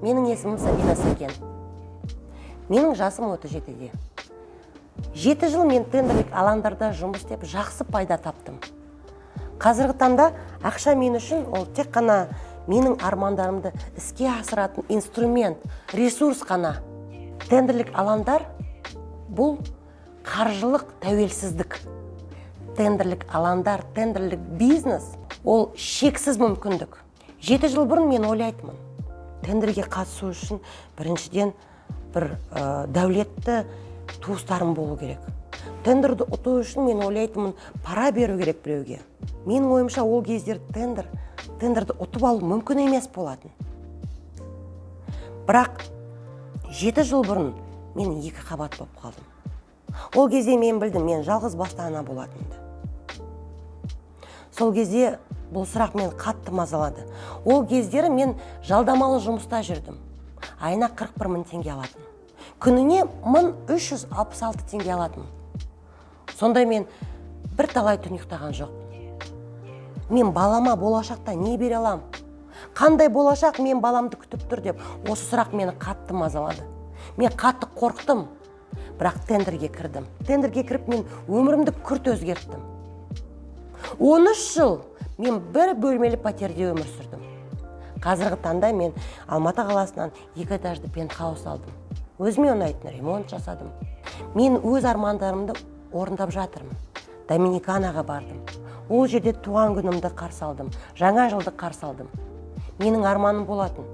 Менің есімім Сабина Сәкен. Менің жасым 37-де. 7 жыл мен тендерлік алаңдарда жұмыс істеп, жақсы пайда таптым. Қазіргі таңда ақша мен үшін ол тек қана менің армандарымды іске асыратын инструмент, ресурс қана. Тендерлік алаңдар бұл қаржылық тәуелсіздік. Тендерлік алаңдар, тендерлік бизнес ол шексіз мүмкіндік. 7 жыл бұрын мен ойлайтынмын. Тендерге қатысу үшін біріншіден бір дәулетті туыстарым болу керек. Тендерді ұту үшін мен ойлайтынмын, пара беру керек біреуге. Менің ойымша ол кездер тендерді ұтып алу мүмкін емес болатын. Бірақ 7 жыл бұрын мен 2 қабат болып қалдым. Ол кезде мен білдім, мен жалғыз басты ана болатынымды. Сол кезде бұл сұрақ мен қатты мазалады. Ол кездері мен жалдамалы жұмыста жүрдім. Айына 41 мың теңге алатын. Күніне 1366 теңге алатын. Сонда мен бір талай түн ұйықтаған жоқпын. Мен балама болашақта не бере алам? Қандай болашақ мен баламды күтіп тұр деп, осы сұрақ мені қатты мазалады. Мен қатты қорқтым. Бірақ тендерге кірдім. Тендерге кіріп мен өмірімді күрт өзгерттім. 13 жыл мен бір бөлмелі пәтерде өмір сүрдім. Қазіргі таңда мен Алматы қаласынан 2 этажды пентхаус алдым. Өзіме ұнайтын ремонт жасадым. Мен өз армандарымды орындап жатырмын. Доминиканаға бардым. Ол жерде туған күнімді қарсы алдым. Жаңа жылды қарсы алдым. Менің арманым болатын.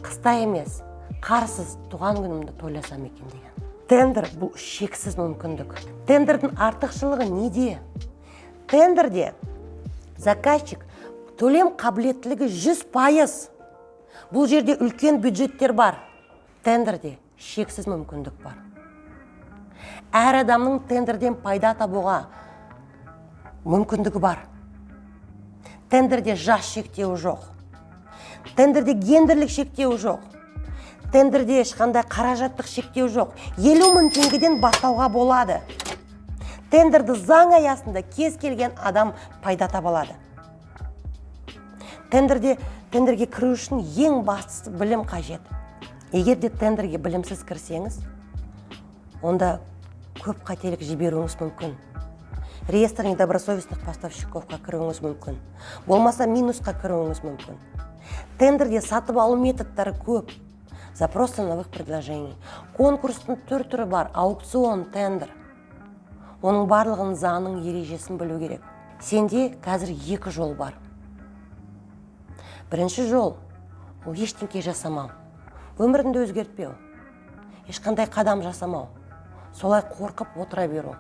Қыста емес, қарсыз туған күнімді тойласам екен деген. Тендер бұл шексіз мүмкіндік. Тендердің артықшылығы неде? Тендерде заказчик төлем қабілеттілігі 100%. Бұл жерде үлкен бюджеттер бар. Тендерде шексіз мүмкіндік бар. Әр адамның тендерден пайда табуға мүмкіндігі бар. Тендерде жас шектеуі жоқ. Тендерде гендерлік шектеуі жоқ. Тендерде ешқандай қаражаттық шектеу жоқ. 50 мың теңгеден бастауға болады. Тендерді заң аясында кез келген адам пайда табалады. Тендерге кіру үшін ең бастысы білім қажет. Егер де тендерге білімсіз кірсеңіз, онда көп қателік жіберуіңіз мүмкін. Реестр недобросовестных поставщиковқа кіруіңіз мүмкін. Болмаса минусқа кіруіңіз мүмкін. Тендерде сатып алу методтары көп. Запрос ценовых предложений. Конкурстың түрі бар, аукцион, тендер. Оның барлығын заңның ережесін білу керек. Сенде қазір 2 жол бар. Бірінші жол – ол ештеңке жасамау. Өміріңді өзгертпеу. Ешқандай қадам жасамау. Солай қорқып отыра беру.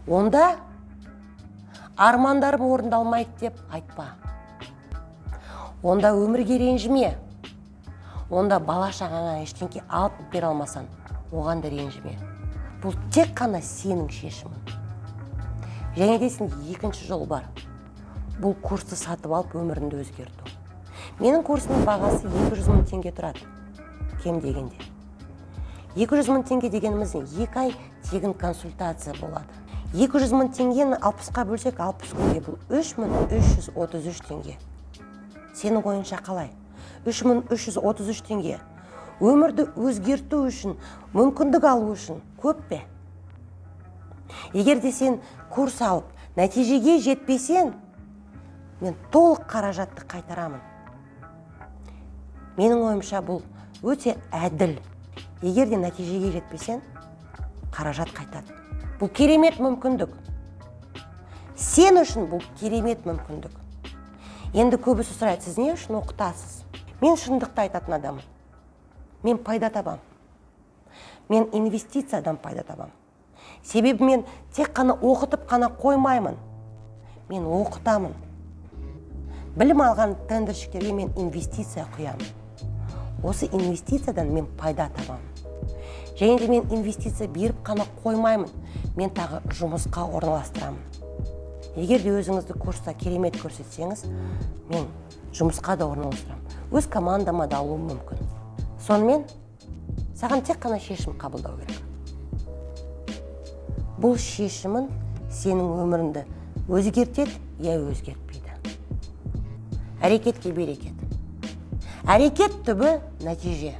Онда армандарым орындалмайды деп айтпа. Онда өмірге ренжіме. Онда бала шағаңа ештеңке алып бере алмасан, оған да ренжіме. Бұл тек қана сенің шешімің. Және де сен 2-ші жол бар. Бұл курсты сатып алып өміріңді өзгерту. Менің курсымның бағасы 200 мың теңге тұрады. Кем дегенде. 200 мың теңге дегеніміз 2 ай тегін консультация болады. 200 мың теңгені 60-қа бөлсек 60 күнге бұл 3333 теңге. Сенің ойынша қалай? 3333 теңге. Өмірді өзгерту үшін, мүмкіндік алу үшін көп пе? Егер де сен курс алып, нәтижеге жетпесең, мен толық қаражатты қайтарамын. Менің ойымша бұл өте әділ. Егер де нәтижеге жетпесең, қаражат қайтады. Бұл керемет мүмкіндік. Сен үшін бұл керемет мүмкіндік. Енді көбісі сұрайды, сіз не үшін оқытасыз? Мен шындықты айтатын адамым. Мен пайда табам. Мен инвестициядан пайда табам. Себебі мен тек қана оқытып қана қоймаймын. Мен оқытамын. Білім алған тендершіктерге мен инвестиция құямын. Осы инвестициядан мен пайда табам. Және де мен инвестиция беріп қана қоймаймын. Мен тағы жұмысқа орналастырамын. Егер де өзіңізді курста керемет көрсетсеңіз, мен жұмысқа да орналастырамын. Өз командама да алуым мүмкін. Сонымен, саған тек қана шешім қабылдау керек. Бұл шешімін сенің өміріңді өзгертеді, я өзгертпейді. Әрекетке берекет. әрекет түбі нәтиже.